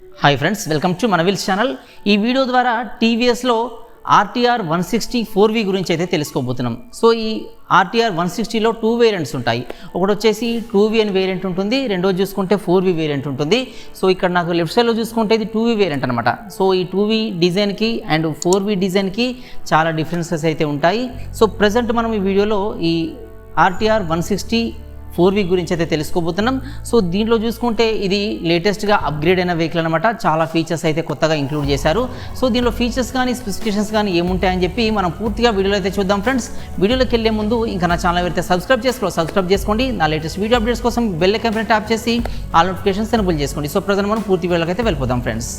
Hi friends, welcome to మనవిల్స్ channel. ఈ video ద్వారా టీవీఎస్లో RTR 160 4V గురించి అయితే తెలుసుకోబోతున్నాం. సో ఈ RTR 160లో 2 వేరియంట్స్ ఉంటాయి. ఒకటి వచ్చేసి 2V అని వేరియంట్ ఉంటుంది, రెండోది చూసుకుంటే 4V వేరియంట్ ఉంటుంది. సో ఇక్కడ నాకు లెఫ్ట్ సైడ్లో చూసుకుంటే ఇది 2V వేరియంట్ అనమాట. సో ఈ 2V డిజైన్కి అండ్ 4V డిజైన్కి చాలా డిఫరెన్సెస్ అయితే ఉంటాయి. సో ప్రజెంట్ మనం ఈ వీడియోలో ఈ RTR 160 4V గురించి అయితే తెలుసుకోబోతున్నాం. సో దీంట్లో చూసుకుంటే ఇది లేటెస్ట్గా అప్గ్రేడ్ అయిన వెహికల్ అనమాట. చాలా ఫీచర్స్ అయితే కొత్తగా ఇంక్లూడ్ చేశారు. సో దీనిలో ఫీచర్స్ కానీ స్పెసిఫికేషన్స్ కానీ ఏముంటాయని చెప్పి మనం పూర్తిగా వీడియోలో అయితే చూద్దాం ఫ్రెండ్స్. వీడియోలోకి వెళ్ళే ముందు ఇంకా నా ఛానల్ అయితే సబ్స్క్రైబ్ చేసుకోండి. నా లేటెస్ట్ వీడియో అప్డేట్స్ కోసం బెల్ ఐకాన్ పైన ట్యాప్ చేసి ఆల్ నోటిఫికేషన్స్ ఎనేబుల్ చేసుకోండి. సో ప్రజెంట్ మనం పూర్తి వీడియోలోకి అయితే వెళ్ళిపోదాం ఫ్రెండ్స్.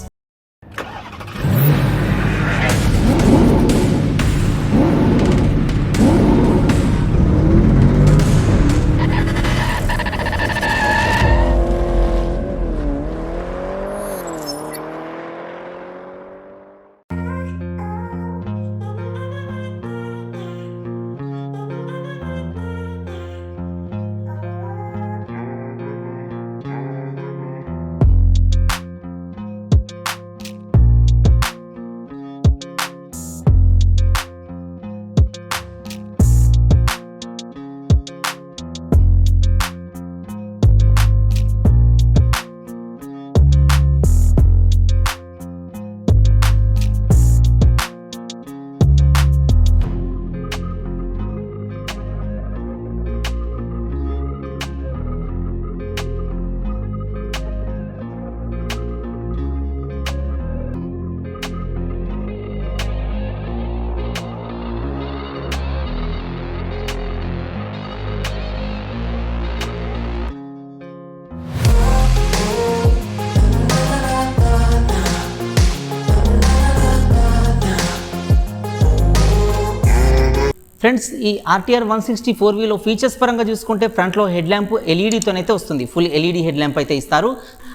ఫ్రెండ్స్, ఈ RTR 160 4Vలో ఫీచర్స్ పరంగా చూసుకుంటే ఫ్రంట్లో హెడ్ ల్యాంప్ ఎల్ఈడితోనైతే వస్తుంది. ఫుల్ ఎల్ఈడి హెడ్ ల్యాంప్ అయితే ఇస్తారు.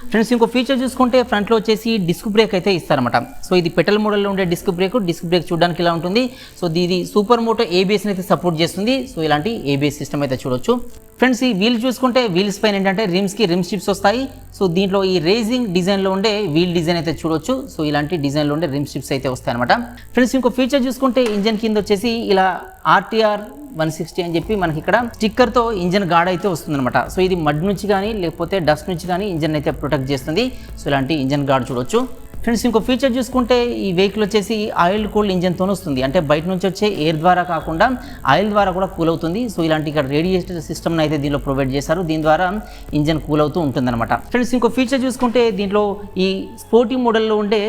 ఫ్రెండ్స్, ఇంకో ఫీచర్ చూసుకుంటే ఫ్రంట్లో వచ్చేసి డిస్క్ బ్రేక్ అయితే ఇస్తారన్నమాట. సో ఇది పెటల్ మోడల్లో ఉండే డిస్క్ బ్రేక్ చూడడానికి ఇలా ఉంటుంది. సో ఇది సూపర్ మోటో ABS అయితే సపోర్ట్ చేస్తుంది. సో ఇలాంటి ABS సిస్టమ్ అయితే చూడొచ్చు. ఫ్రెండ్స్, ఈ వీల్ చూసుకుంటే వీల్స్ పైన ఏంటంటే రిమ్స్కి రిమ్ స్ట్రిప్స్ వస్తాయి. సో దీంట్లో ఈ రేజింగ్ డిజైన్లో ఉండే వీల్ డిజైన్ అయితే చూడొచ్చు. సో ఇలాంటి డిజైన్లో ఉండే రిమ్ స్ట్రిప్స్ అయితే వస్తాయి అనమాట. ఫ్రెండ్స్, ఇంకో ఫీచర్ చూసుకుంటే ఇంజన్ కింద వచ్చేసి ఇలా RTR 160 అని చెప్పి మనకి ఇక్కడ స్టిక్కర్తో ఇంజన్ గార్డ్ అయితే వస్తుందన్నమాట. సో ఇది మడ్ నుంచి కానీ లేకపోతే డస్ట్ నుంచి కానీ ఇంజన్ అయితే ప్రొటెక్ట్ చేస్తుంది. సో ఇలాంటి ఇంజన్ గార్డ్ చూడొచ్చు. ఫ్రెండ్స్, ఇంకో ఫీచర్ చూసుకుంటే ఈ వెహికల్ వచ్చేసి ఆయిల్ కూల్డ్ ఇంజన్తో వస్తుంది. అంటే బయట నుంచి వచ్చే ఎయిర్ ద్వారా కాకుండా ఆయిల్ ద్వారా కూడా కూల్ అవుతుంది. సో ఇలాంటి ఇక్కడ రేడియేటర్ సిస్టమ్ని అయితే దీనిలో ప్రొవైడ్ చేశారు. దీని ద్వారా ఇంజన్ కూల్ అవుతూ ఉంటుందన్నమాట. ఫ్రెండ్స్, ఇంకో ఫీచర్ చూసుకుంటే దీంట్లో ఈ స్పోర్టీ మోడల్లో ఉండే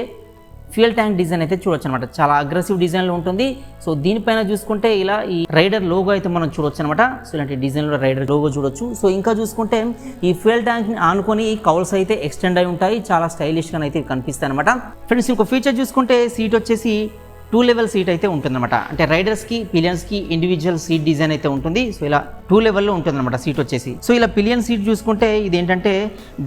ఫ్యూయల్ ట్యాంక్ డిజైన్ అయితే చూడొచ్చు అనమాట. చాలా అగ్రెసివ్ డిజైన్లో ఉంటుంది. సో దీనిపైన చూసుకుంటే ఇలా ఈ రైడర్ లోగో అయితే మనం చూడొచ్చు అనమాట. సో ఇలాంటి డిజైన్లో రైడర్ లోగో చూడొచ్చు. సో ఇంకా చూసుకుంటే ఈ ఫ్యూయల్ ట్యాంక్ని ఆనుకొని కౌల్స్ అయితే ఎక్స్టెండ్ అయి ఉంటాయి. చాలా స్టైలిష్గా అయితే కనిపిస్తాయి అనమాట. ఫ్రెండ్స్, ఇంకో ఫీచర్ చూసుకుంటే సీట్ వచ్చేసి 2 లెవెల్ సీట్ అయితే ఉంటుందన్నమాట. అంటే రైడర్స్కి పిలియన్స్కి ఇండివిజువల్ సీట్ డిజైన్ అయితే ఉంటుంది. సో ఇలా 2 లెవెల్లో ఉంటుందన్నమాట సీట్ వచ్చేసి. సో ఇలా పిలియన్ సీట్ చూసుకుంటే ఇది ఏంటంటే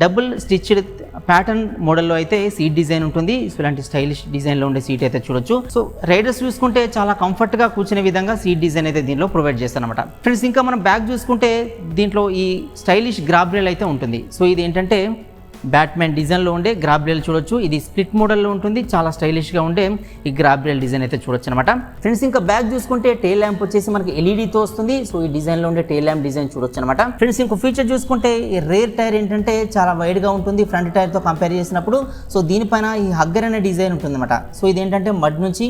డబుల్ స్టిచ్డ్ ప్యాటర్న్ మోడల్లో అయితే సీట్ డిజైన్ ఉంటుంది. సో ఇలాంటి స్టైలిష్ డిజైన్లో ఉండే సీట్ అయితే చూడొచ్చు. సో రైడర్స్ చూసుకుంటే చాలా కంఫర్ట్గా కూర్చునే విధంగా సీట్ డిజైన్ అయితే దీనిలో ప్రొవైడ్ చేస్తారన్నమాట. ఫ్రెండ్స్, ఇంకా మనం బ్యాక్ చూసుకుంటే దీంట్లో ఈ స్టైలిష్ గ్రాబ్ రైల్ అయితే ఉంటుంది. సో ఇది ఏంటంటే బ్యాట్మ్యాన్ డిజైన్లో ఉండే గ్రాబ్ రైల్ చూడొచ్చు. ఇది స్ప్లిట్ మోడల్లో ఉంటుంది. చాలా స్టైలిష్గా ఉండే ఈ గ్రాబ్ రైల్ డిజైన్ అయితే చూడొచ్చు అనమాట. ఫ్రెండ్స్, ఇంకా బ్యాక్ చూసుకుంటే టైల్ ల్యాంప్ వచ్చేసి మనకి ఎల్ఈడితో వస్తుంది. సో ఈ డిజైన్లో ఉండే టైల్ ల్యాంప్ డిజైన్ చూడొచ్చు అనమాట. ఫ్రెండ్స్, ఇంకో ఫీచర్ చూసుకుంటే ఈ రేర్ టైర్ ఏంటంటే చాలా వైడ్గా ఉంటుంది ఫ్రంట్ టైర్తో కంపేర్ చేసినప్పుడు. సో దీనిపైన ఈ హగ్గర్ అనే డిజైన్ ఉంటుందన్నమాట. సో ఇది ఏంటంటే మడ్ నుంచి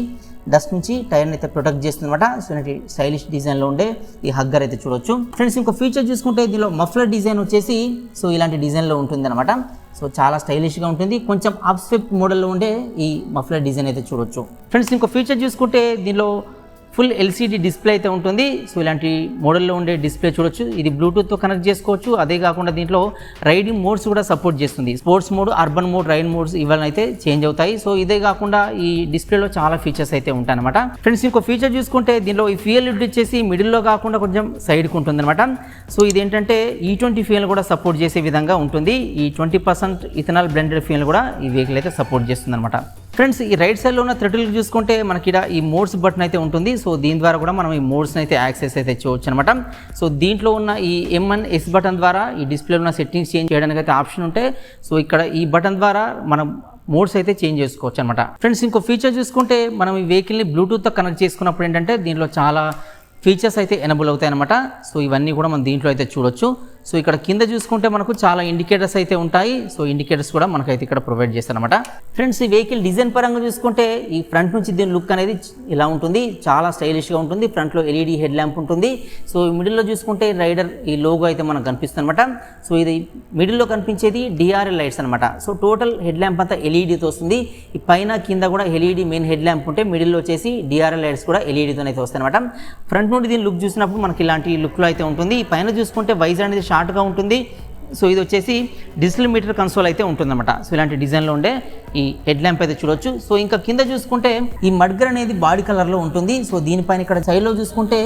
డస్ట్ నుంచి టైర్ని అయితే ప్రొటెక్ట్ చేస్తుందన్నమాట. సో ఇలాంటి స్టైలిష్ డిజైన్లో ఉండే ఈ హగ్గర్ అయితే చూడొచ్చు. ఫ్రెండ్స్, ఇంకో ఫీచర్ చూసుకుంటే దీనిలో మఫ్లర్ డిజైన్ వచ్చేసి సో ఇలాంటి డిజైన్లో ఉంటుంది అనమాట. సో చాలా స్టైలిష్గా ఉంటుంది. కొంచెం అప్ స్వెప్ మోడల్లో ఉండే ఈ మఫ్లర్ డిజైన్ అయితే చూడొచ్చు. ఫ్రెండ్స్, ఇంకో ఫీచర్ చూసుకుంటే దీనిలో ఫుల్ LCD డిస్ప్లే అయితే ఉంటుంది. సో ఇలాంటి మోడల్లో ఉండే డిస్ప్లే చూడొచ్చు. ఇది బ్లూటూత్తో కనెక్ట్ చేసుకోవచ్చు. అదే కాకుండా దీంట్లో రైడింగ్ మోడ్స్ కూడా సపోర్ట్ చేస్తుంది. Sports mode, urban mode, ride modes ఇవన్నీ అయితే చేంజ్ అవుతాయి. సో ఇదే కాకుండా ఈ డిస్ప్లేలో చాలా ఫీచర్స్ అయితే ఉంటాయి అనమాట. ఫ్రెండ్స్, ఇంకో ఫీచర్ చూసుకుంటే దీనిలో ఈ ఫ్యూయల్ లిడ్ వచ్చేసి మిడిల్లో కాకుండా కొంచెం సైడ్కి ఉంటుంది అనమాట. సో ఇదేంటంటే E20 ఫ్యూయల్ కూడా సపోర్ట్ చేసే విధంగా ఉంటుంది. ఈ 20% ఇథనాల్ బ్లెండెడ్ ఫ్యూయల్ కూడా ఈ వెహికల్ అయితే సపోర్ట్ చేస్తుంది అనమాట. ఫ్రెండ్స్ ఈ రైట్ సైడ్లో ఉన్న థ్రెటిల్ చూసుకుంటే మనకి ఇక్కడ ఈ మోడ్స్ బటన్ అయితే ఉంటుంది. సో దీని ద్వారా కూడా మనం ఈ మోడ్స్ని అయితే యాక్సెస్ అయితే చేయవచ్చు అనమాట. సో దీంట్లో ఉన్న ఈ M&S బటన్ ద్వారా ఈ డిస్ప్లేలో ఉన్న సెట్టింగ్స్ చేంజ్ చేయడానికి అయితే ఆప్షన్ ఉంటే సో ఇక్కడ ఈ బటన్ ద్వారా మనం మోడ్స్ అయితే చేంజ్ చేసుకోవచ్చు అనమాట. ఫ్రెండ్స్ ఇంకో ఫీచర్ చూసుకుంటే మనం ఈ వెహికల్ని బ్లూటూత్తో కనెక్ట్ చేసుకున్నప్పుడు ఏంటంటే దీంట్లో చాలా ఫీచర్స్ అయితే ఎనబుల్ అవుతాయి అనమాట. సో ఇవన్నీ కూడా మనం దీంట్లో అయితే చూడొచ్చు. సో ఇక్కడ కింద చూసుకుంటే మనకు చాలా ఇండికేటర్స్ అయితే ఉంటాయి. సో ఇండికేటర్స్ కూడా మనకైతే ఇక్కడ ప్రొవైడ్ చేస్తారనమాట. ఫ్రెండ్స్ ఈ వెహికల్ డిజైన్ పరంగా చూసుకుంటే ఈ ఫ్రంట్ నుంచి దీని లుక్ అనేది ఇలా ఉంటుంది, చాలా స్టైలిష్గా ఉంటుంది. ఫ్రంట్లో LED హెడ్ ల్యాంప్ ఉంటుంది. సో మిడిల్లో చూసుకుంటే రైడర్ ఈ లోగో అయితే మనకు కనిపిస్తుంది అనమాట. సో ఇది మిడిల్లో కనిపించేది DRL లైట్స్ అనమాట. సో టోటల్ హెడ్ ల్యాంప్ అంతా LEDతో వస్తుంది. ఈ పైన కింద కూడా LED మెయిన్ హెడ్ ల్యాంప్ ఉంటే మిడిల్లో వచ్చేసి DRL లైట్స్ కూడా LEDతో అయితే వస్తాయి అనమాట. ఫ్రంట్ నుండి దీని లుక్ చూసినప్పుడు మనకి ఇలాంటి లుక్లో అయితే ఉంటుంది. ఈ పైన చూసుకుంటే వైజ్ అనేది షార్ట్గా ఉంటుంది. సో ఇది వచ్చేసి డిజిటల్ మీటర్ కన్సోల్ అయితే ఉంటుందన్నమాట. సో ఇలాంటి డిజైన్లో ఉండే ఈ హెడ్ ల్యాంప్ అయితే చూడొచ్చు. సో ఇంకా కింద చూసుకుంటే ఈ మడ్గర్ అనేది బాడీ కలర్లో ఉంటుంది. సో దీనిపైన ఇక్కడ సైడ్లో చూసుకుంటే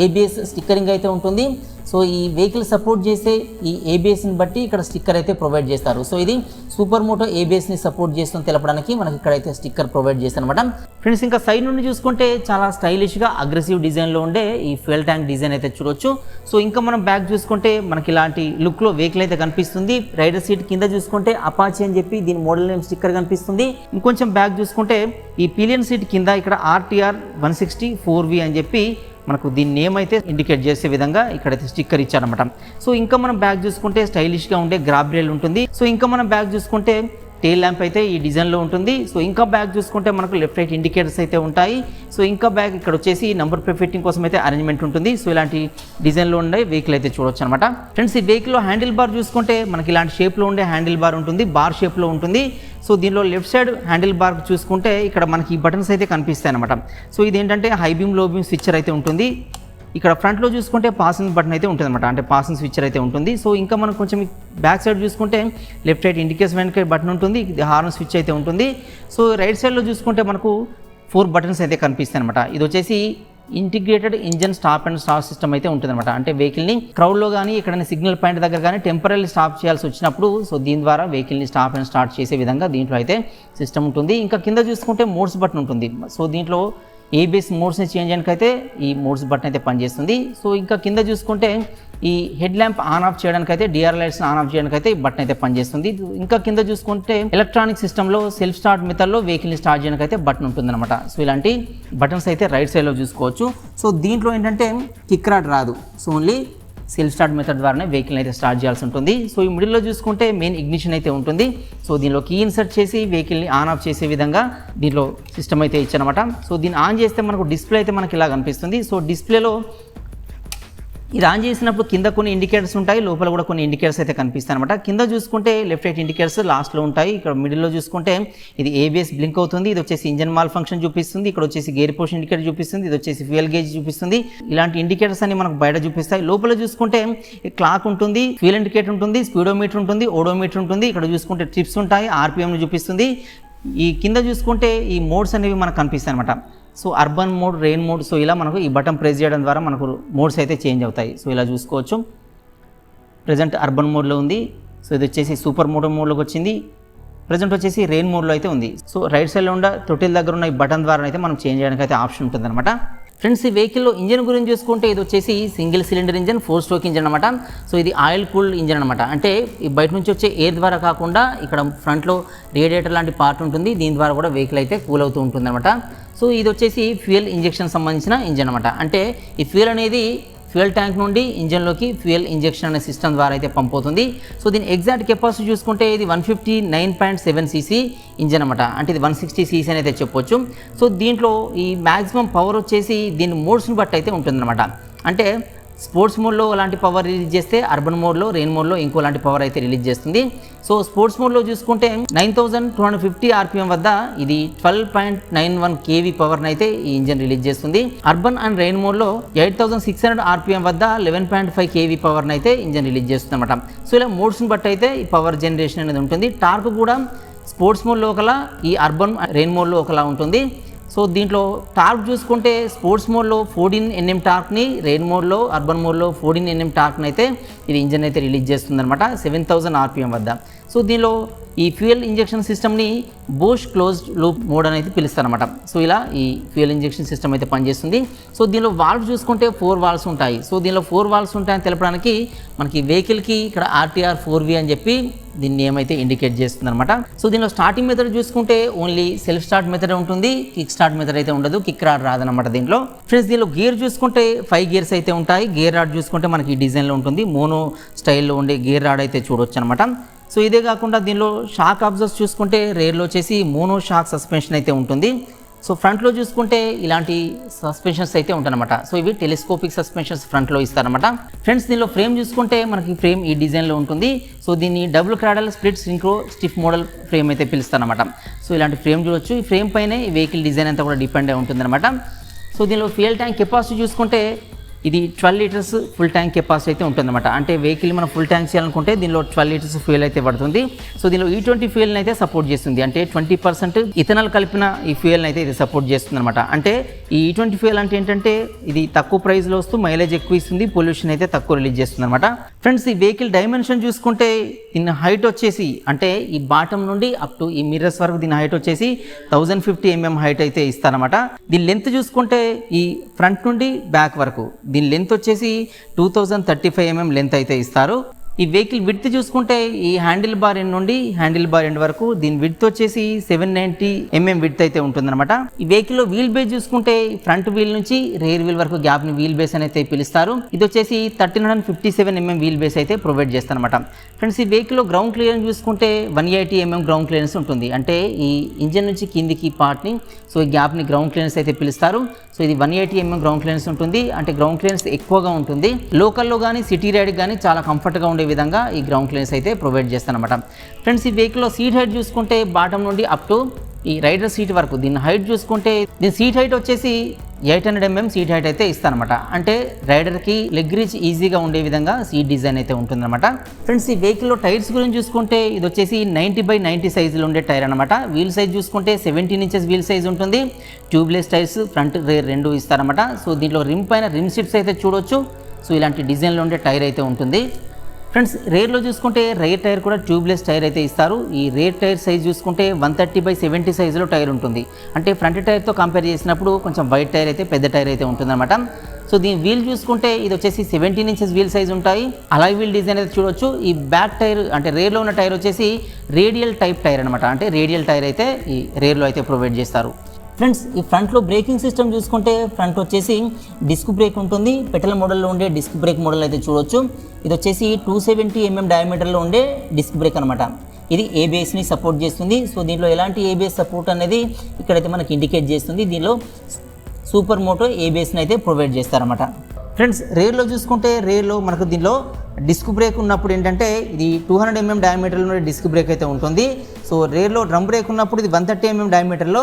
ABS స్టిక్కరింగ్ అయితే ఉంటుంది. సో ఈ వెహికల్ సపోర్ట్ చేసే ఈ ABSని బట్టి ఇక్కడ స్టిక్కర్ అయితే ప్రొవైడ్ చేస్తారు. సో ఇది సూపర్ మోటో ABSని సపోర్ట్ చేస్తుంది తెలపడానికి మనకి ఇక్కడైతే స్టిక్కర్ ప్రొవైడ్ చేస్తారు అనమాట. ఫ్రెండ్స్ ఇంకా సైడ్ నుండి చూసుకుంటే చాలా స్టైలిష్గా అగ్రెసివ్ డిజైన్లో ఉండే ఈ ఫ్యూయల్ ట్యాంక్ డిజైన్ అయితే చూడొచ్చు. సో ఇంకా మనం బ్యాక్ చూసుకుంటే మనకి ఇలాంటి లుక్లో వెహికల్ అయితే కనిపిస్తుంది. రైడర్ సీట్ కింద చూసుకుంటే అపాచీ అని చెప్పి దీని మోడల్ నేమ్ స్టిక్కర్ కనిపిస్తుంది. ఇంకొంచెం బ్యాక్ చూసుకుంటే ఈ పిలియన్ సీట్ కింద ఇక్కడ RTR 160 4V అని చెప్పి మనకు దీని నేమ్ అయితే ఇండికేట్ చేసే విధంగా ఇక్కడైతే స్టిక్కర్ ఇచ్చారనమాట. సో ఇంకా మనం బ్యాక్ చూసుకుంటే స్టైలిష్గా ఉండే గ్రాబ్ రైల్ ఉంటుంది. సో ఇంకా మనం బ్యాక్ చూసుకుంటే టెయిల్ ల్యాంప్ అయితే ఈ డిజైన్లో ఉంటుంది. సో ఇంకా బ్యాక్ చూసుకుంటే మనకు లెఫ్ట్ రైట్ ఇండికేటర్స్ అయితే ఉంటాయి. సో ఇంకా బ్యాక్ ఇక్కడ వచ్చేసి నంబర్ ప్లేట్ ఫిట్టింగ్ కోసం అయితే అరేంజ్మెంట్ ఉంటుంది. సో ఇలాంటి డిజైన్లో ఉండే వెహికల్ అయితే చూడొచ్చు అనమాట. ఫ్రెండ్స్ ఈ వెహికల్లో హ్యాండిల్ బార్ చూసుకుంటే మనకి ఇలాంటి షేప్లో ఉండే హ్యాండిల్ బార్ ఉంటుంది, బార్ షేప్లో ఉంటుంది. సో దీనిలో లెఫ్ట్ సైడ్ హ్యాండిల్ బార్ చూసుకుంటే ఇక్కడ మనకి ఈ బటన్స్ అయితే కనిపిస్తాయి అనమాట. సో ఇదేంటంటే హై బీమ్ లో బీమ్ స్విచ్చర్ అయితే ఉంటుంది. ఇక్కడ ఫ్రంట్లో చూసుకుంటే పాసింగ్ బటన్ అయితే ఉంటుంది అనమాట, అంటే పాసింగ్ స్విచ్చర్ అయితే ఉంటుంది. సో ఇంకా మనం కొంచెం బ్యాక్ సైడ్ చూసుకుంటే లెఫ్ట్ రైట్ ఇండికేషన్ వెనక బటన్ ఉంటుంది, హార్న్ స్విచ్ అయితే ఉంటుంది. సో రైట్ సైడ్లో చూసుకుంటే మనకు 4 బటన్స్ అయితే కనిపిస్తాయి అనమాట. ఇది వచ్చేసి integrated engine stop and start system అయితే ఉంటుందన్నమాట. అంటే వెహికల్ని క్రౌడ్లో కానీ ఎక్కడైనా సిగ్నల్ పాయింట్ దగ్గర కానీ టెంపరీ స్టాప్ చేయాల్సి వచ్చినప్పుడు సో దీని ద్వారా వెహికల్ని స్టాప్ అండ్ స్టార్ట్ చేసే విధంగా దీంట్లో అయితే సిస్టమ్ ఉంటుంది. ఇంకా కింద చూసుకుంటే మోడ్స్ బటన్ ఉంటుంది. సో దీంట్లో ABS మోడ్స్ని చేంజ్ చేయడానికి అయితే ఈ మోడ్స్ బటన్ అయితే పనిచేస్తుంది. సో ఇంకా కింద చూసుకుంటే ఈ హెడ్ ల్యాంప్ ఆన్ ఆఫ్ చేయడానికి అయితే DRL లైట్స్ ఆన్ ఆఫ్ చేయడానికి అయితే ఈ బటన్ అయితే పనిచేస్తుంది. ఇంకా కింద చూసుకుంటే ఎలక్ట్రానిక్ సిస్టంలో సెల్ఫ్ స్టార్ట్ మెథడ్లో వెహికల్ని స్టార్ట్ చేయడానికి అయితే బటన్ ఉంటుందన్నమాట. సో ఇలాంటి బటన్స్ అయితే రైట్ సైడ్లో చూసుకోవచ్చు. సో దీంట్లో ఏంటంటే కిక్ రాడ్ రాదు, so only self start method ద్వారానే వెహికల్ అయితే స్టార్ట్ చేయాల్సి ఉంటుంది. సో ఈ మిడిల్లో చూసుకుంటే మెయిన్ ఇగ్నిషన్ అయితే ఉంటుంది. సో దీనిలో కీ ఇన్సర్ట్ చేసి వెహికల్ని ఆన్ ఆఫ్ చేసే విధంగా దీంట్లో సిస్టమ్ అయితే ఇచ్చానమాట. సో దీన్ని ఆన్ చేస్తే మనకు డిస్ప్లే అయితే మనకి ఇలా కనిపిస్తుంది. సో డిస్ప్లేలో ఇది ఆన్ చేసినప్పుడు కింద కొన్ని ఇండికేటర్స్ ఉంటాయి, లోపల కూడా కొన్ని ఇండికేటర్స్ అయితే కనిపిస్తాయి అనమాట. కింద చూసుకుంటే లెఫ్ట్ రైట్ ఇండికేటర్స్ లాస్ట్లో ఉంటాయి. ఇక్కడ మిడిల్లో చూసుకుంటే ఇది ABS బ్లింక్ అవుతుంది, ఇది వచ్చేసి ఇంజన్ మాల్ ఫంక్షన్ చూపిస్తుంది, ఇక్కడ వచ్చేసి గేర్ పోషన్ ఇండికేటర్ చూపిస్తుంది, ఇది వచ్చేసి ఫ్యూయల్ గేజ్ చూపిస్తుంది. ఇలాంటి ఇండికేటర్స్ అన్ని మనకు బయట చూపిస్తాయి. లోపల చూసుకుంటే క్లాక్ ఉంటుంది, ఫ్యూయల్ ఇండికేటర్ ఉంటుంది, స్పీడోమీటర్ ఉంటుంది, ఓడోమీటర్ ఉంటుంది. ఇక్కడ చూసుకుంటే ట్రిప్స్ ఉంటాయి, RPM చూపిస్తుంది. ఈ కింద చూసుకుంటే ఈ మోడ్స్ అనేవి మనకు కనిపిస్తాయి అనమాట. So urban mode, rain mode, so ఇలా మనకు ఈ బటన్ ప్రెస్ చేయడం ద్వారా మనకు మోడ్స్ అయితే చేంజ్ అవుతాయి. సో ఇలా చూసుకోవచ్చు. ప్రజెంట్ అర్బన్ మోడ్లో ఉంది. సో ఇది వచ్చేసి సూపర్ మోడ్లోకి వచ్చింది. ప్రజెంట్ వచ్చేసి రెయిన్ మోడ్లో అయితే ఉంది. సో రైట్ సైడ్లో ఉన్న తొట్టిల దగ్గర ఉన్న ఈ బటన్ ద్వారా అయితే మనం చేంజ్ చేయడానికి అయితే ఆప్షన్ ఉంటుందన్నమాట. ఫ్రెండ్స్ ఈ వెహికల్లో ఇంజన్ గురించి చూసుకుంటే ఇది వచ్చేసి single cylinder engine, 4 stroke engine అనమాట. సో ఇది ఆయిల్ కూల్డ్ ఇంజన్ అనమాట. అంటే ఈ బయట నుంచి వచ్చే ఎయిర్ ద్వారా కాకుండా ఇక్కడ ఫ్రంట్లో రేడియేటర్ లాంటి పార్ట్ ఉంటుంది, దీని ద్వారా కూడా వెహికల్ అయితే కూల్ అవుతూ ఉంటుంది అనమాట. సో ఇది వచ్చేసి ఫ్యూయల్ ఇంజెక్షన్ సంబంధించిన ఇంజన్ అనమాట. అంటే ఈ ఫ్యూయల్ అనేది ఫ్యూయల్ ట్యాంక్ నుండి ఇంజన్లోకి ఫ్యూయల్ ఇంజెక్షన్ అనే సిస్టమ్ ద్వారా అయితే పంప్ అవుతుంది. సో దీని ఎగ్జాక్ట్ కెపాసిటీ చూసుకుంటే ఇది 159.7 cc ఇంజన్ అనమాట. అంటే ఇది 160 cc అని అయితే చెప్పొచ్చు. సో దీంట్లో ఈ మ్యాక్సిమం పవర్ వచ్చేసి దీని మోడ్స్ని బట్టి అయితే ఉంటుందన్నమాట. అంటే స్పోర్ట్స్ మోడ్లో అలాంటి పవర్ రిలీజ్ చేస్తే అర్బన్ మోడ్లో, రెయిన్ మోడ్లో ఇంకోలాంటి పవర్ అయితే రిలీజ్ చేస్తుంది. సో స్పోర్ట్స్ మోడ్లో చూసుకుంటే 9250 RPM వద్ద ఇది 12.91 kV పవర్ని అయితే ఈ ఇంజన్ రిలీజ్ చేస్తుంది. అర్బన్ అండ్ రెయిన్ మోడ్లో 8600 RPM వద్ద 11.5 kV పవర్ని అయితే ఇంజన్ రిలీజ్ చేస్తుంది అనమాట. సో ఇలా మోడ్స్ని బట్టి అయితే ఈ పవర్ జనరేషన్ అనేది ఉంటుంది. టార్క్ కూడా స్పోర్ట్స్ మోడ్లో ఒకలా, ఈ అర్బన్ రెయిన్ మోడ్లో ఒకలా ఉంటుంది. సో దీంట్లో టార్క్ చూసుకుంటే స్పోర్ట్స్ మోడ్లో 14 Nm టార్క్ని, రెయిన్ మోడ్లో అర్బన్ మోడ్లో 14 Nm టార్క్ని అయితే ఇది ఇంజన్ అయితే రిలీజ్ చేస్తుందన్నమాట 7000 RPM వద్ద. సో దీనిలో ఈ ఫ్యూయల్ ఇంజెక్షన్ సిస్టమ్ని బోష్ క్లోజ్డ్ లూప్ మోడ్ అనేది పిలుస్తారన్నమాట. సో ఇలా ఈ ఫ్యూయల్ ఇంజెక్షన్ సిస్టమ్ అయితే పనిచేస్తుంది. సో దీనిలో వాల్వ్స్ చూసుకుంటే 4 వాల్వ్స్ ఉంటాయి. సో దీనిలో 4 వాల్వ్స్ ఉంటాయని తెలపడానికి మనకి వెహికల్కి ఇక్కడ RTR 4V అని చెప్పి దీన్ని ఏమైతే ఇండికేట్ చేస్తుంది అనమాట. సో దీనిలో స్టార్టింగ్ మెథడ్ చూసుకుంటే ఓన్లీ సెల్ఫ్ స్టార్ట్ మెథడ్ ఉంటుంది, కిక్ స్టార్ట్ మెథడ్ అయితే ఉండదు, కిక్ రాడ్ రాదనమాట దీంట్లో. ఫ్రెండ్స్ దీనిలో గేర్ చూసుకుంటే 5 గేర్స్ అయితే ఉంటాయి. గేర్ రాడ్ చూసుకుంటే మనకి ఈ డిజైన్లో ఉంటుంది, మోనో స్టైల్లో ఉండే గేర్ రాడ్ అయితే చూడొచ్చు అనమాట. సో ఇదే కాకుండా దీనిలో షాక్ అబ్జర్వ్స్ చూసుకుంటే రేర్లో వచ్చేసి మోనో షాక్ సస్పెన్షన్ అయితే ఉంటుంది. సో ఫ్రంట్లో చూసుకుంటే ఇలాంటి సస్పెన్షన్స్ అయితే ఉంటాయన్నమాట. సో ఇవి టెలిస్కోపిక్ సస్పెన్షన్స్ ఫ్రంట్లో ఇస్తారన్నమాట. ఫ్రెండ్స్ దీనిలో ఫ్రేమ్ చూసుకుంటే మనకి ఫ్రేమ్ ఈ డిజైన్లో ఉంటుంది. సో దీన్ని double cradle split synchro stiff model frame అయితే పిలుస్తారన్నమాట. సో ఇలాంటి ఫ్రేమ్ చూడొచ్చు. ఈ ఫ్రేమ్ పైనే ఈ వెహికల్ డిజైన్ అంతా కూడా డిపెండ్ అయి ఉంటుందన్నమాట. సో దీనిలో ఫ్యూయల్ ట్యాంక్ కెపాసిటీ చూసుకుంటే ఇది 12 లీటర్స్ ఫుల్ ట్యాంక్ కెపాసిటీ అయితే ఉంటుందన్నమాట. అంటే వెహికల్ మనం ఫుల్ ట్యాంక్ చేయాలనుకుంటే దీనిలో 12 లీటర్స్ ఫ్యూయల్ అయితే పడుతుంది. సో దీనిలో E20 ఫ్యూయల్ని అయితే సపోర్ట్ చేస్తుంది. అంటే 20% ఇథనాల్ కలిపిన ఈ ఫ్యూయల్ని అయితే ఇది సపోర్ట్ చేస్తుంది అనమాట. అంటే ఈ E20 ఫ్యూయల్ అంటే ఏంటంటే ఇది తక్కువ ప్రైస్లో వస్తూ మైలేజ్ ఎక్కువ ఇస్తుంది, పొల్యూషన్ అయితే తక్కువ రిలీజ్ చేస్తుంది అనమాట. ఫ్రెండ్స్ ఈ వెహికల్ డైమెన్షన్ చూసుకుంటే దీని హైట్ వచ్చేసి అంటే ఈ బాటమ్ నుండి అప్ టు ఈ మిర్రర్స్ వరకు దీని హైట్ వచ్చేసి 1050 mm హైట్ అయితే ఇస్తారనమాట. దీని లెంత్ చూసుకుంటే ఈ ఫ్రంట్ నుండి బ్యాక్ వరకు దీని లెంత్ వచ్చేసి 2035 mm లెంత్ అయితే ఇస్తారు. ఈ వెహికల్ విడ్త్ చూసుకుంటే ఈ హ్యాండిల్ బార్ ఎండ్ నుండి హ్యాండిల్ బార్ ఎండ్ వరకు దీని విడ్త్ వచ్చేసి 790 mm విడ్త్ అయితే ఉంటుందన్నమాట. ఈ వెహికల్లో వీల్ బేస్ చూసుకుంటే ఫ్రంట్ వీల్ నుంచి రేర్ వీల్ వరకు గ్యాప్ ని వీల్ బేస్ అయితే పిలుస్తారు. ఇది వచ్చేసి 1357 mm వీల్ బేస్ అయితే ప్రొవైడ్ చేస్తారన్నమాట. ఫ్రెండ్స్ ఈ వెహికల్లో గ్రౌండ్ క్లియరెన్స్ చూసుకుంటే 180 mm గ్రౌండ్ క్లియరెన్స్ ఉంటుంది. అంటే ఈ ఇంజన్ నుంచి కిందికి పార్ట్ని సో ఈ గ్యాప్ని గ్రౌండ్ క్లియరెన్స్ అయితే పిలుస్తారు. సో ఇది 180 mm గ్రౌండ్ క్లియరెన్స్ ఉంటుంది. అంటే గ్రౌండ్ క్లియరెన్స్ ఎక్కువగా ఉంటుంది. లోకల్లో కానీ సిటీ రైడ్కి కానీ చాలా కంఫర్ట్గా ఉండే విధంగా ఈ గ్రౌండ్ క్లియరెన్స్ అయితే ప్రొవైడ్ చేస్తారన్నమాట. ఫ్రెండ్స్ ఈ వెహికల్లో సీట్ హైట్ చూసుకుంటే బాటమ్ నుండి అప్ టు ఈ రైడర్ సీట్ వరకు దీని హైట్ చూసుకుంటే దీని సీట్ హైట్ వచ్చేసి 800 mm సీట్ హైట్ అయితే ఇస్తారనమాట. అంటే రైడర్కి లెగ్ రీచ్ ఈజీగా ఉండే విధంగా సీట్ డిజైన్ అయితే ఉంటుందన్నమాట. ఫ్రెండ్స్ ఈ వెహికల్లో టైర్స్ గురించి చూసుకుంటే ఇది వచ్చేసి 90/90 సైజులో ఉండే టైర్ అనమాట. వీల్ సైజ్ చూసుకుంటే 17 ఇంచెస్ వీల్ సైజ్ ఉంటుంది. ట్యూబ్లెస్ టైర్స్ ఫ్రంట్ రేర్ రెండు ఇస్తారనమాట. సో దీంట్లో రిమ్ పైన రిమ్ సిట్స్ అయితే చూడొచ్చు. సో ఇలాంటి డిజైన్లో ఉండే టైర్ అయితే ఉంటుంది. ఫ్రెండ్స్ రేర్లో చూసుకుంటే రేర్ టైర్ కూడా ట్యూబ్లెస్ టైర్ అయితే ఇస్తారు. ఈ రేర్ టైర్ సైజ్ చూసుకుంటే 130/70 సైజులో టైర్ ఉంటుంది. అంటే ఫ్రంట్ టైర్తో కంపేర్ చేసినప్పుడు కొంచెం వైట్ టైర్ అయితే పెద్ద టైర్ అయితే ఉంటుందన్నమాట. సో దీని వీల్ చూసుకుంటే ఇది వచ్చేసి 17 ఇంచెస్ వీల్ సైజ్ ఉంటాయి. అలాయ్ వీల్ డిజైన్ అయితే చూడొచ్చు. ఈ బ్యాక్ టైర్ అంటే రేర్లో ఉన్న టైర్ వచ్చేసి రేడియల్ టైప్ టైర్ అనమాట. అంటే రేడియల్ టైర్ అయితే ఈ రేర్లో అయితే ప్రొవైడ్ చేస్తారు. ఫ్రెండ్స్ ఈ ఫ్రంట్లో బ్రేకింగ్ సిస్టమ్ చూసుకుంటే ఫ్రంట్ వచ్చేసి డిస్క్ బ్రేక్ ఉంటుంది. పెటల్ మోడల్లో ఉండే డిస్క్ బ్రేక్ మోడల్ అయితే చూడొచ్చు. ఇది వచ్చేసి 270 mm డయామీటర్లో ఉండే డిస్క్ బ్రేక్ అనమాట. ఇది ABSని సపోర్ట్ చేస్తుంది. సో దీంట్లో ఎలాంటి ABS సపోర్ట్ అనేది ఇక్కడైతే మనకి ఇండికేట్ చేస్తుంది. దీనిలో సూపర్ మోటో ABSని అయితే ప్రొవైడ్ చేస్తారన్నమాట. ఫ్రెండ్స్ రేర్లో చూసుకుంటే రేర్లో మనకు దీనిలో డిస్క్ బ్రేక్ ఉన్నప్పుడు ఏంటంటే ఇది 200 mm డయామీటర్లో డిస్క్ బ్రేక్ అయితే ఉంటుంది. సో రేర్లో డ్రమ్ బ్రేక్ ఉన్నప్పుడు ఇది 130 mm డయామీటర్లో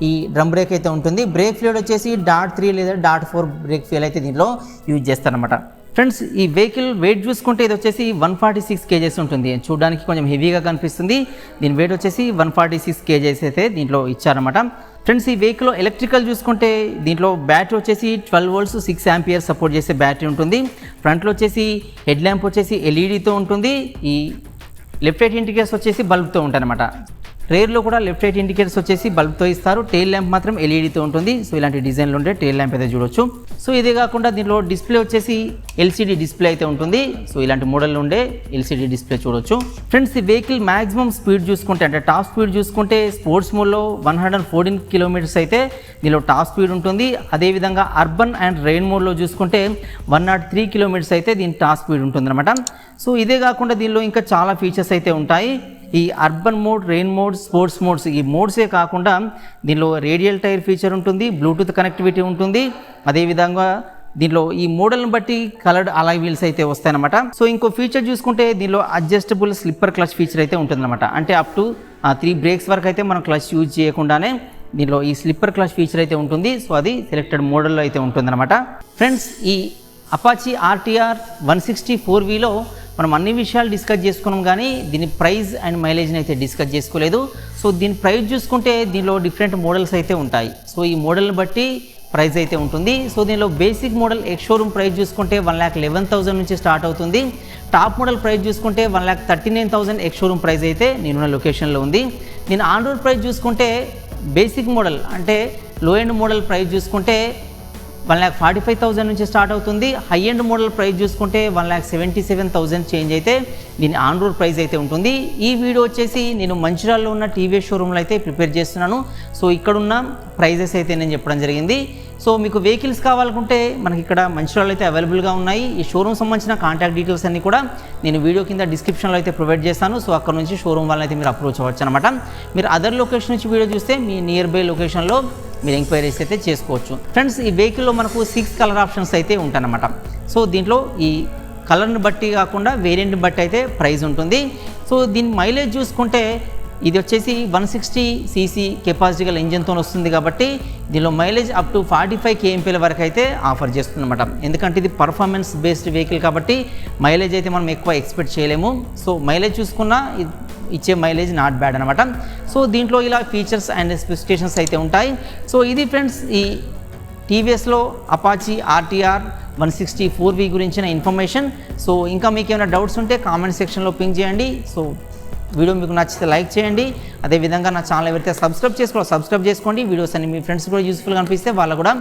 ఈ డ్రమ్ బ్రేక్ అయితే ఉంటుంది. బ్రేక్ ఫ్లూయిడ్ వచ్చేసి .3 లేదా .4 బ్రేక్ ఫ్లూయిడ్ అయితే దీనిలో యూజ్ చేస్తారనమాట. ఫ్రెండ్స్ ఈ వెహికల్ వెయిట్ చూసుకుంటే ఇది వచ్చేసి 146 kgs ఉంటుంది. చూడడానికి కొంచెం హెవీగా కనిపిస్తుంది. దీని వెయిట్ వచ్చేసి 146 kgs అయితే దీంట్లో ఇచ్చారన్నమాట. ఫ్రెండ్స్ ఈ వెహికల్ ఎలక్ట్రికల్ చూసుకుంటే దీంట్లో బ్యాటరీ వచ్చేసి 12 volts 6 amperes సపోర్ట్ చేసే బ్యాటరీ ఉంటుంది. ఫ్రంట్లో వచ్చేసి హెడ్ ల్యాంప్ వచ్చేసి LEDతో ఉంటుంది. ఈ లెఫ్ట్ రైట్ ఇండికేటర్స్ వచ్చేసి బల్బ్తో ఉంటాయి అనమాట. రేర్లో కూడా లెఫ్ట్ రైట్ ఇండికేటర్స్ వచ్చేసి బల్బ్తో ఇస్తారు. టెయిల్ ల్యాంప్ మాత్రం LEDతో ఉంటుంది. సో ఇలాంటి డిజైన్లో ఉండే టెయిల్ ల్యాంప్ అయితే చూడొచ్చు. సో ఇదే కాకుండా దీంట్లో డిస్ప్లే వచ్చేసి LCD డిస్ప్లే అయితే ఉంటుంది. సో ఇలాంటి మోడల్లో ఉండే LCD డిస్ప్లే చూడొచ్చు. ఫ్రెండ్స్ ఈ వెహికల్ మాక్సిమం స్పీడ్ చూసుకుంటే అంటే టాప్ స్పీడ్ చూసుకుంటే స్పోర్ట్స్ మోడ్లో 114 km అయితే దీనిలో టాప్ స్పీడ్ ఉంటుంది. అదేవిధంగా అర్బన్ అండ్ రెయిన్ మోడ్లో చూసుకుంటే 103 km అయితే దీని టాప్ స్పీడ్ ఉంటుందన్నమాట. సో ఇదే కాకుండా దీనిలో ఇంకా చాలా ఫీచర్స్ అయితే ఉంటాయి. ఈ urban mode, rain mode, sports modes ఈ మోడ్సే కాకుండా దీనిలో రేడియల్ టైర్ ఫీచర్ ఉంటుంది, బ్లూటూత్ కనెక్టివిటీ ఉంటుంది. అదేవిధంగా దీనిలో ఈ మోడల్ని బట్టి కలర్డ్ అలాయ్ వీల్స్ అయితే వస్తాయన్నమాట. సో ఇంకో ఫీచర్ చూసుకుంటే దీనిలో అడ్జస్టబుల్ స్లిప్పర్ క్లచ్ ఫీచర్ అయితే ఉంటుందన్నమాట. అంటే అప్ టు 3 బ్రేక్స్ వరకు అయితే మనం క్లచ్ యూజ్ చేయకుండానే దీనిలో ఈ స్లిప్పర్ క్లచ్ ఫీచర్ అయితే ఉంటుంది. సో అది సెలెక్టెడ్ మోడల్లో అయితే ఉంటుందన్నమాట. ఫ్రెండ్స్ ఈ అపాచీ RTR 160 4Vలో మనం అన్ని విషయాలు డిస్కస్ చేసుకున్నాం కానీ దీని ప్రైస్ అండ్ మైలేజ్ని అయితే డిస్కస్ చేసుకోలేదు. సో దీని ప్రైస్ చూసుకుంటే దీనిలో డిఫరెంట్ మోడల్స్ అయితే ఉంటాయి. సో ఈ మోడల్ని బట్టి ప్రైస్ అయితే ఉంటుంది. సో దీనిలో basic model ex showroom price చూసుకుంటే 1,11,000 నుంచి స్టార్ట్ అవుతుంది. టాప్ మోడల్ ప్రైస్ చూసుకుంటే 1,39,000 ఎక్స్ షోరూమ్ ప్రైస్ అయితే నేనున్న లొకేషన్లో ఉంది. నేను ఆన్ రోడ్ ప్రైస్ చూసుకుంటే బేసిక్ మోడల్ అంటే లో ఎండ్ మోడల్ ప్రైస్ చూసుకుంటే 1,45,000 నుంచి స్టార్ట్ అవుతుంది. హై ఎండ్ మోడల్ ప్రైస్ చూసుకుంటే 1,77,000 చేంజ్ అయితే దీని ఆన్ రోడ్ ప్రైస్ అయితే ఉంటుంది. ఈ వీడియో వచ్చేసి నేను మంచిర్యాలలో ఉన్న టీవీఎస్ షోరూంలో అయితే ప్రిపేర్ చేస్తున్నాను. సో ఇక్కడున్న ప్రైజెస్ అయితే నేను చెప్పడం జరిగింది. సో మీకు వెహికల్స్ కావాలనుకుంటే మనకి ఇక్కడ మంచిర్యాలలో అయితే అవైలబుల్గా ఉన్నాయి. ఈ షోరూమ్ సంబంధించిన కాంటాక్ట్ డీటెయిల్స్ అన్ని కూడా నేను వీడియో కింద డిస్క్రిప్షన్లో అయితే ప్రొవైడ్ చేస్తాను. సో అక్కడ నుంచి షోరూమ్ వాళ్ళని అయితే మీరు అప్రోచ్ అవ్వచ్చు అనమాట. మీరు అదర్ లొకేషన్ నుంచి వీడియో చూస్తే మీ నియర్ బై లొకేషన్లో మీరు ఎంక్వైరీస్ అయితే చేసుకోవచ్చు. ఫ్రెండ్స్ ఈ వెహికల్లో మనకు 6 కలర్ ఆప్షన్స్ అయితే ఉంటాయన్నమాట. సో దీంట్లో ఈ కలర్ని బట్టి కాకుండా వేరియంట్ని బట్టి అయితే ప్రైస్ ఉంటుంది. సో దీని మైలేజ్ చూసుకుంటే ఇది వచ్చేసి 160 cc కెపాసిటీ గల ఇంజన్తో వస్తుంది కాబట్టి దీనిలో మైలేజ్ అప్ టు 45 kmpl వరకు అయితే ఆఫర్ చేస్తుంది అనమాట. ఎందుకంటే ఇది పర్ఫార్మెన్స్ బేస్డ్ వెహికల్ కాబట్టి మైలేజ్ అయితే మనం ఎక్కువ ఎక్స్పెక్ట్ చేయలేము. సో మైలేజ్ చూసుకున్నా ఇచ్చే మైలేజ్ నాట్ బ్యాడ్ అనమాట. సో దీంట్లో ఇలా ఫీచర్స్ అండ్ స్పెసిఫికేషన్స్ అయితే ఉంటాయి. సో ఇది ఫ్రెండ్స్ ఈ టీవీఎస్లో అపాచీ ఆర్టీఆర్ 160 గురించిన ఇన్ఫర్మేషన్. సో ఇంకా మీకు ఏమైనా డౌట్స్ ఉంటే కామెంట్ సెక్షన్లో పింక్ చేయండి. సో వీడియో మీకు నచ్చితే లైక్ చేయండి. అదేవిధంగా నా ఛానల్ ఎవరైతే సబ్స్క్రైబ్ చేసుకోండి. వీడియోస్ అన్ని మీ ఫ్రెండ్స్ కూడా యూస్ఫుల్గా అనిపిస్తే వాళ్ళు కూడా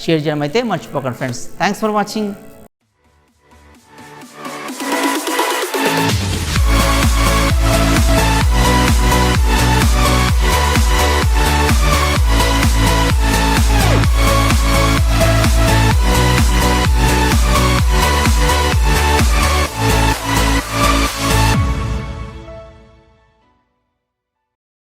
షేర్ చేయడం అయితే మర్చిపోకండి ఫ్రెండ్స్. Thanks for watching.